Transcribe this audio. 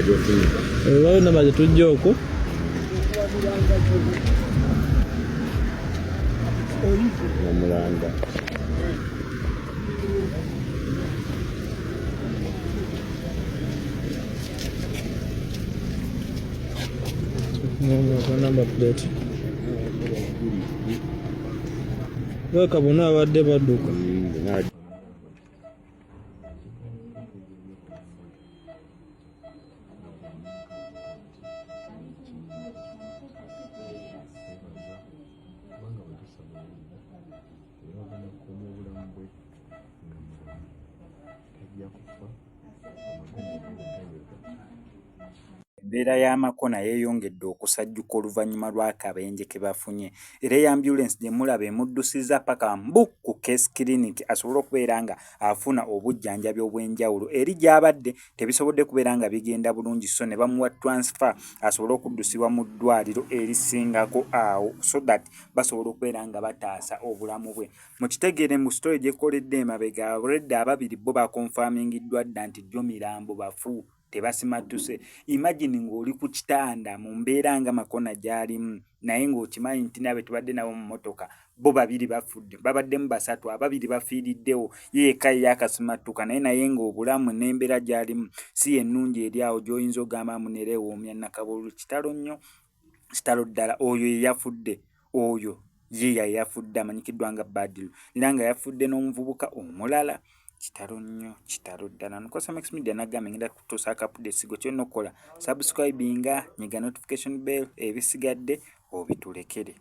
gyofunye. Waliwo namba zetujja okwo. Namulanda. Number plate. Weka bonna abadde badduka. Embeera y'amakona yeeyongedde okusajjuka oluvannyuma lw'akabenje ke bafunye era ambulance gye mulaba emuddusizza paka mbu ku Case Clinic asobole okubeera nga afuna obujjanjabi obw'enjawulo eri gy'abadde tebisobodde kubeera nga bigenda bulungi so ne bamuwa transfer asobole okuddusibwa mu ddwaliro erisingako awo so that basobole okubeera nga bataasa obulamu bwe. Mu kitegeere mu story gyekoledde emabega already ababiri bo bakonfamingiddwa dda nti gyo mirambo bafu tebasimattuse. Imagine ng'oli ku kitanda mu mbeera nga makona gy'alimu naye ng'okimanyi nti nabe tubadde nabo mu mmotoka bo babiri bafudde babaddemu basatu ababiri bafiiriddewo yeeka yakasimattuka naye ng'obulamu n'embeera gy'alimu si ennungi eri awo gy'oyinza ogamba munereewoomya nakabulu kitalo nnyo kitalo ddala. Oyo ye yafudde oyo ye yafudde amanyikiddwa nga Badru era nga yafudde n'omuvubuka omulala. Kitalo nnyo kitalo ddala. Nkosa Max Media nagambye ngenda kutuusa akapudesi go kyonna okukola subscribinga nyiga notification bell ebisigadde obitulekere.